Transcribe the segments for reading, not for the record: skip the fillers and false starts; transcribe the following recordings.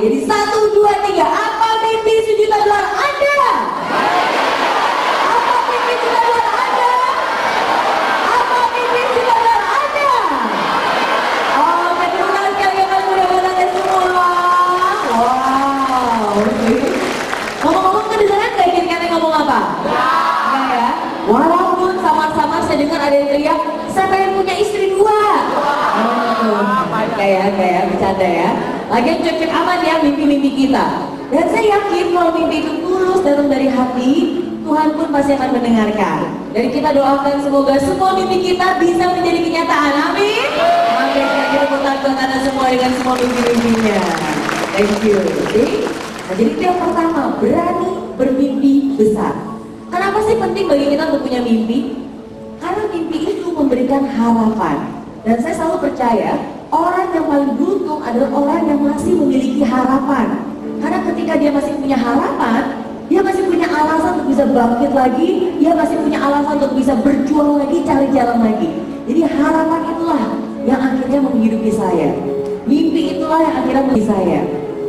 jadi 1, 2, 3. Apa mimpi sejuta dolar Anda? Apa mimpi sejuta dolar Anda? Apa mimpi sejuta dolar Anda? Oh, keturunan kalian mudah-mudahan semua. Wow. Ngomong-ngomong kedengaran gak kira-kira ngomong apa? Enggak ya? Walaupun sama-sama saya dengar ada yang teriak, saya pengen punya istri 2. Kayak bercanda ya. Lagian cocok amat ya mimpi-mimpi kita. Dan saya yakin kalau mimpi itu tulus datang dari hati, Tuhan pun pasti akan mendengarkan. Dan kita doakan semoga semua mimpi kita bisa menjadi kenyataan. Amin. Amin. Kita tepuk buat Anda semua dengan semua mimpi-mimpinya. Thank you. Okay? Nah, jadi itu yang pertama, berani bermimpi besar. Kenapa sih penting bagi kita untuk punya mimpi? Karena mimpi itu memberikan harapan. Dan saya selalu percaya, orang yang paling beruntung adalah orang yang masih memiliki harapan. Karena ketika dia masih punya harapan, dia masih punya alasan untuk bisa bangkit lagi, dia masih punya alasan untuk bisa berjuang lagi, cari jalan lagi. Jadi harapan itulah yang akhirnya menghidupi saya. Mimpi itulah yang akhirnya menghidupi saya.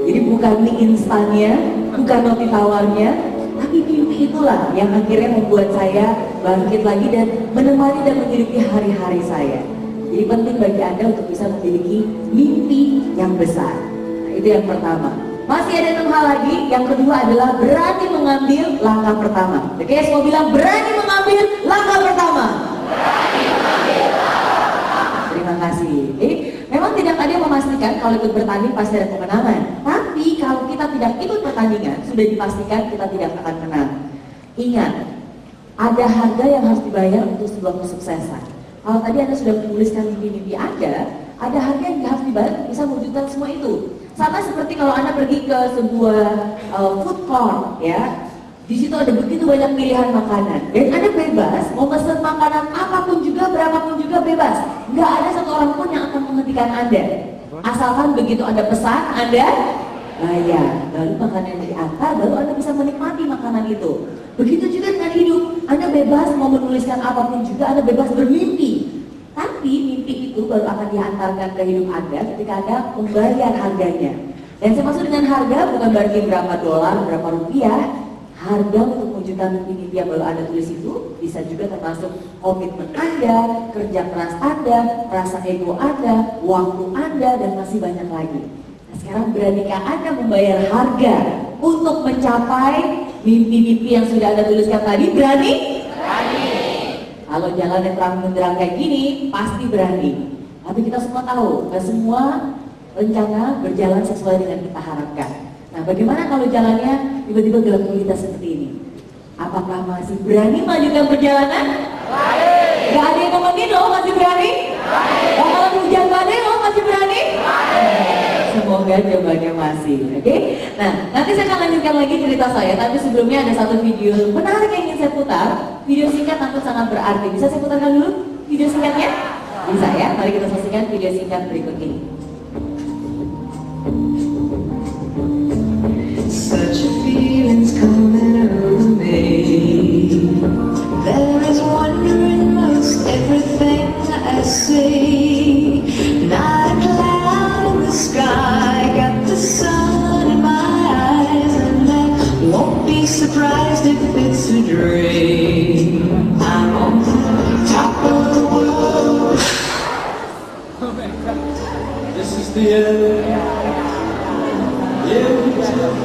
Jadi bukan mie instannya, bukan roti tawarnya, tapi mimpi itulah yang akhirnya membuat saya bangkit lagi dan menemani dan menghidupi hari-hari saya. Jadi penting bagi Anda untuk bisa memiliki mimpi yang besar. Nah, itu yang pertama. Masih ada 6 hal lagi. Yang kedua adalah berani mengambil langkah pertama. Oke, semua bilang berani mengambil langkah pertama. Berani mengambil langkah pertama. Terima kasih. Memang tidak ada yang memastikan kalau ikut bertanding pasti ada kemenangan. Tapi kalau kita tidak ikut pertandingan, sudah dipastikan kita tidak akan menang. Ingat, ada harga yang harus dibayar untuk sebuah kesuksesan. Kalau tadi Anda sudah menuliskan mimpi-mimpi Anda, ada harga yang harus dibayar untuk bisa mewujudkan semua itu. Sama seperti kalau Anda pergi ke sebuah food court, ya, di situ ada begitu banyak pilihan makanan, dan Anda bebas mau pesan makanan apapun juga, berapapun juga bebas. Nggak ada satu orang pun yang akan menghentikan Anda. Asalkan begitu Anda pesan, Anda bayar, lalu makanan yang diantar, baru Anda bisa menikmati makanan itu. Begitu juga dengan hidup, Anda bebas mau menuliskan apapun juga, Anda bebas bermimpi. Tapi mimpi itu baru akan diantarkan ke hidup Anda ketika Anda membayar harganya. Dan saya maksud dengan harga bukan berarti berapa dolar, berapa rupiah. Harga untuk mewujudkan mimpi yang baru Anda tulis itu bisa juga termasuk komitmen Anda, kerja keras Anda, rasa ego Anda, waktu Anda, dan masih banyak lagi. Nah, sekarang beranikah Anda membayar harga untuk mencapai mimpi-mimpi yang sudah Anda tuliskan tadi? Berani? Berani. Kalau jalan yang terang benderang kayak gini, pasti berani. Tapi kita semua tahu, gak semua rencana berjalan sesuai dengan kita harapkan. Nah, bagaimana kalau jalannya tiba-tiba gelap gulita seperti ini? Apakah masih berani melanjutkan perjalanan? Berani. Gak ada yang nemenin loh, masih berani? Berani. Bakalan hujan badai loh, masih berani? Berani. Semoga jawabannya masih, oke? Nah, nanti saya akan lanjutkan lagi cerita saya, tapi sebelumnya ada satu video menarik yang ingin saya putar. Video singkat namun sangat berarti. Bisa saya putarkan dulu video singkatnya? Bisa ya? Mari kita saksikan video singkat berikut ini. Such a feeling's coming over me. There is wonder in most everything I see. Not a cloud in the sky, got the sun in my eyes, and I won't be surprised if it's a dream. I'm on the top of the world. This is the end. Beautiful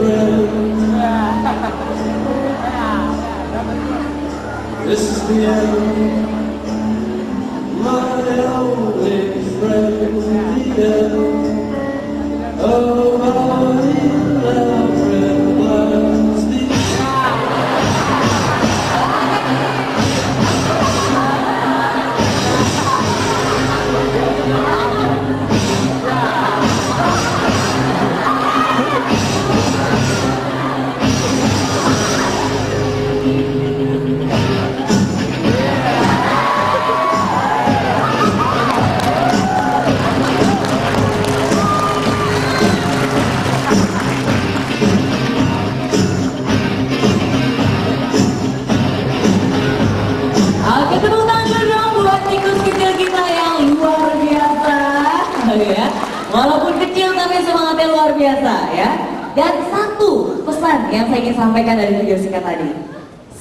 friend. This is the end. My only friend. The end of our elaborate plans. Walaupun kecil tapi semangatnya luar biasa ya. Dan satu pesan yang saya ingin sampaikan dari video singkat tadi.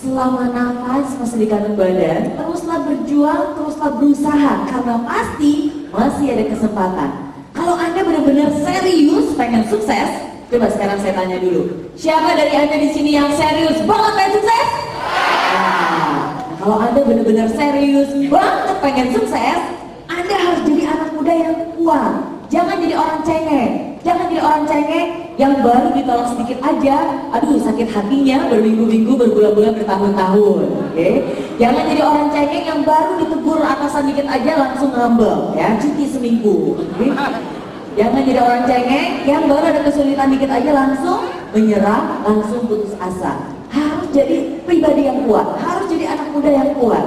Selama nafas masih di kantong badan, teruslah berjuang, teruslah berusaha, karena pasti masih ada kesempatan. Kalau Anda benar-benar serius pengen sukses, coba sekarang saya tanya dulu, siapa dari Anda di sini yang serius banget pengen sukses? Nah, kalau Anda benar-benar serius banget pengen sukses, Anda harus jadi anak muda yang kuat. Jangan jadi orang cengeng. Jangan jadi orang cengeng yang baru ditolak sedikit aja, aduh sakit hatinya berminggu-minggu, berbulan-bulan, bertahun-tahun. Oke? Jangan jadi orang cengeng yang baru ditegur atasan dikit aja langsung ngambek, ya, cuti seminggu. Oke? Jangan jadi orang cengeng yang baru ada kesulitan dikit aja langsung menyerah, langsung putus asa. Harus jadi pribadi yang kuat, harus jadi anak muda yang kuat.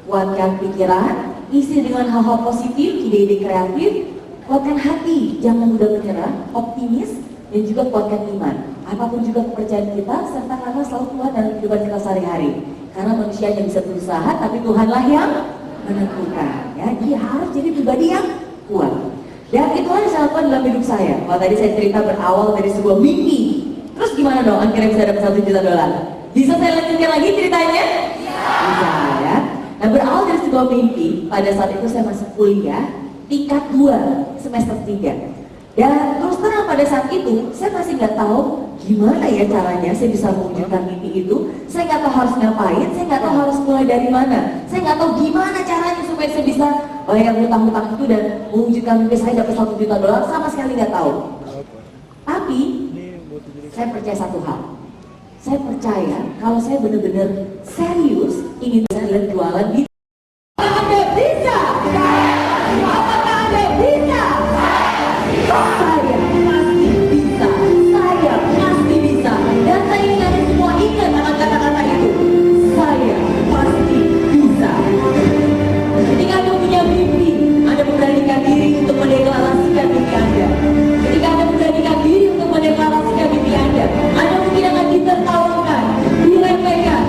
Kuatkan pikiran, isi dengan hal-hal positif, ide-ide kreatif. Kuatkan hati, jangan mudah menyerah, optimis, dan juga kuatkan iman. Apapun juga kepercayaan kita, sertakanlah selalu Tuhan dalam kehidupan kita sehari-hari. Karena manusia hanya bisa berusaha, tapi Tuhanlah yang menentukan. Ya, dia harus jadi pribadi yang kuat. Dan itu yang saya lakukan dalam hidup saya. Kalau tadi saya cerita berawal dari sebuah mimpi, terus gimana dong akhirnya bisa dapat $1 juta? Bisa saya lanjutkan lagi ceritanya? Bisa ya. Nah, berawal dari sebuah mimpi, pada saat itu saya masih kuliah, tingkat 2, semester 3. Dan terus terang pada saat itu, saya masih nggak tahu gimana ya caranya saya bisa mewujudkan mimpi itu. Saya nggak tahu harus ngapain, saya nggak tahu harus mulai dari mana. Saya nggak tahu gimana caranya supaya saya bisa bayar hutang-hutang itu dan mewujudkan mimpi saya dapat $1 juta, sama sekali nggak tahu. Tapi, saya percaya satu hal. Saya percaya kalau saya benar-benar serius ingin bisa jualan di Anda bisa. Apakah Anda bisa? Saya pasti bisa. Saya pasti bisa. Dan saya ingin Anda semua ingat akan kata-kata itu. Saya pasti bisa. Ketika Anda punya mimpi, Anda memberanikan diri untuk mendeklarasikan mimpi Anda. Ketika Anda memberanikan diri untuk mendeklarasikan mimpi Anda mungkin akan ditertawakan, diremehkan,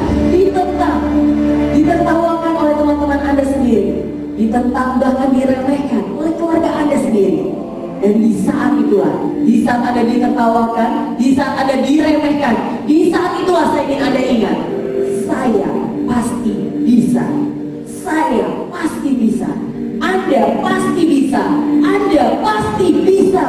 ditertawakan oleh teman-teman Anda sendiri, ditentang, bahkan diremehkan oleh keluarga Anda sendiri. Dan di saat itulah, di saat Anda ditertawakan, di saat Anda diremehkan, di saat itulah saya ingin Anda ingat, saya pasti bisa. Saya pasti bisa. Anda pasti bisa. Anda pasti bisa.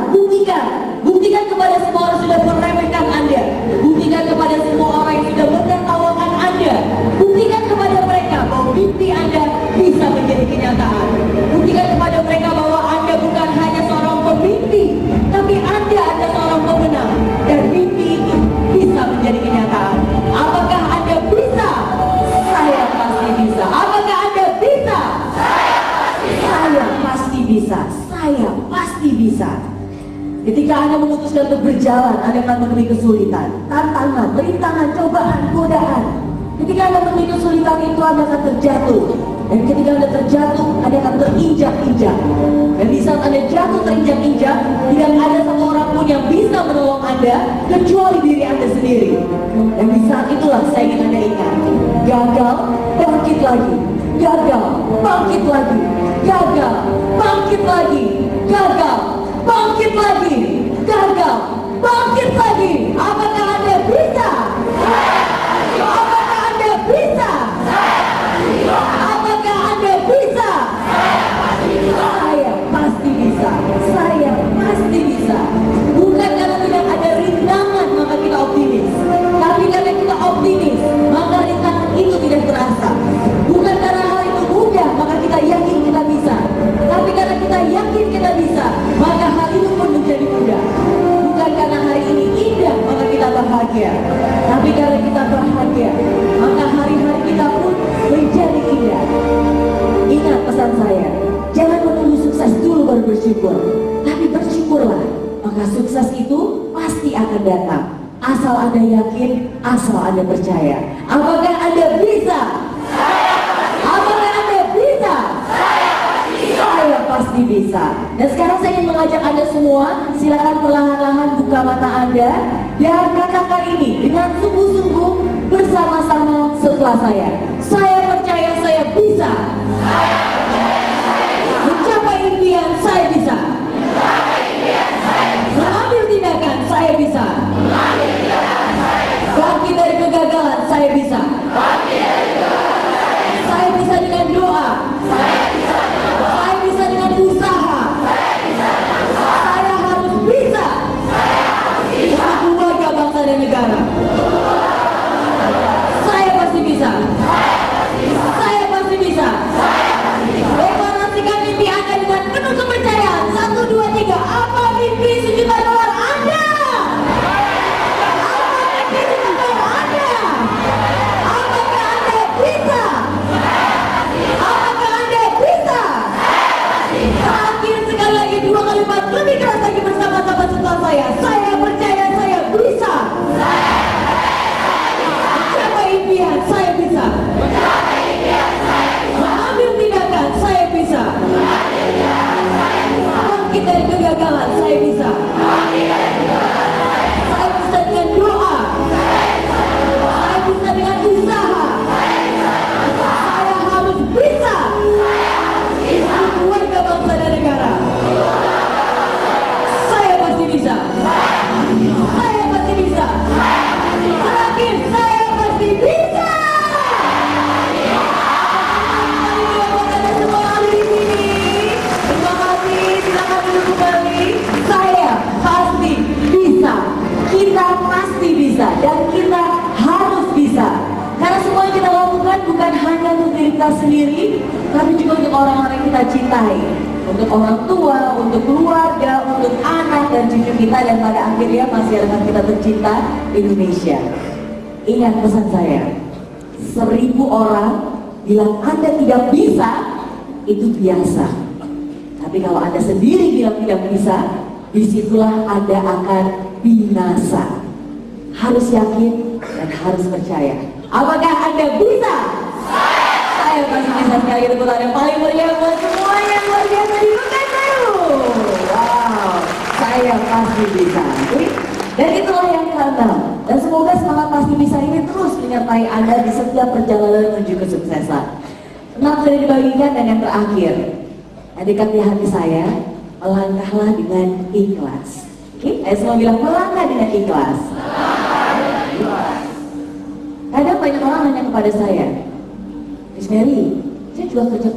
Buktikan kepada semua orang sudah meremehkan Anda. Buktikan kepada semua orang yang sudah menertawakan Anda. Buktikan kepada mereka bahwa mimpi Anda bisa menjadi kenyataan. Buktikan kepada mereka bahwa Anda bukan hanya seorang pemimpi, tapi Anda adalah seorang pemenang. Dan mimpi ini bisa menjadi kenyataan. Apakah Anda bisa? Saya pasti bisa. Apakah Anda bisa? Saya pasti bisa. Saya pasti bisa. Ketika Anda memutuskan untuk berjalan, Anda akan menemui kesulitan, tantangan, rintangan, cobaan, godaan. Ketika Anda menemui kesulitan itu, Anda akan terjatuh. Dan ketika Anda terjatuh, Anda akan terinjak-injak. Dan di saat Anda jatuh terinjak-injak, tidak ada satu orang pun yang bisa menolong Anda kecuali diri Anda sendiri. Dan di saat itulah saya ingin Anda ingat, gagal, bangkit lagi. Gagal, bangkit lagi. Gagal, bangkit lagi. Gagal, bangkit lagi. Gagal, bangkit lagi. Apakah Anda bisa? Apakah Anda bisa? Apakah Anda bisa? Saya pasti bisa. Saya pasti bisa. Bukan karena tidak ada rintangan maka kita optimis, tapi karena kita optimis maka rintangan itu tidak terasa. Bukan karena hal itu mudah maka kita yakin kita bisa, tapi karena kita yakin kita bisa maka hal itu pun menjadi mudah. Bukan karena hari ini indah maka kita bahagia, tapi karena kita bahagia maka hari-hari kita pun menjadi indah. Ingat pesan saya, jangan menunggu sukses dulu baru bersyukur, tapi bersyukurlah, maka sukses itu pasti akan datang. Asal Anda yakin, asal Anda percaya. Apakah Anda bisa? Apakah Anda bisa? Saya pasti bisa. Dan sekarang saya ingin mengajak Anda semua, silakan perlahan-lahan buka mata Anda dan katakan ini dengan sungguh-sungguh bersama-sama setelah saya. Saya percaya saya bisa. Mencapai impian saya bisa. doa. Saya bisa dengan usaha. Saya harus bisa. Untuk keluarga, bangsa dan negara. Saya pasti bisa. Saya pasti bisa. Deklarasikan mimpi Anda dengan penuh kepercayaan. 1, 2, 3. Apa mimpi $1 juta Anda? Apa mimpi $1 juta Anda? Apakah Anda bisa? Apakah Anda bisa? Terakhir sekali lagi, 2 kalimat lebih keras lagi bersama-sama setelah saya. Saya percaya saya bisa. Mencapai impian, saya bisa. Mengambil tindakan, saya bisa. Bangkit dari kegagalan, saya bisa. Saya bisa dengan doa. Saya bisa dengan usaha. Saya harus bisa. Untuk keluarga, bangsa dan negara. Saya pasti bisa. Saya pasti bisa. Terakhir, saya pasti bisa. Terima kasih, silakan duduk kembali. Saya pasti bisa. Kita pasti bisa dan kita harus bisa. Karena semua yang kita lakukan bukan hanya untuk diri kita sendiri, tapi juga untuk orang-orang yang kita cintai. Untuk orang tua, untuk keluarga, untuk anak dan cucu kita, dan pada akhirnya masyarakat kita tercinta, Indonesia. Ingat pesan saya, 1000 orang bilang Anda tidak bisa, itu biasa. Tapi kalau Anda sendiri bilang tidak bisa, disitulah Anda akan binasa. Harus yakin dan harus percaya. Apakah Anda bisa? Saya pasti bisa. Sekali tepuk tangan yang paling meriah buat semuanya yang luar biasa di Pekanbaru. Wow, saya pasti bisa. Dan itulah yang keenam. Dan semoga semangat pasti bisa ini terus menyertai Anda di setiap perjalanan menuju kesuksesan. 6 sudah dibagikan, dan yang terakhir, yang dekat di hati saya, melangkahlah dengan ikhlas. Oke, ayo semua bilang melangkah dengan ikhlas. Kadang banyak orang nanya kepada saya, Miss Mary, saya juga kerja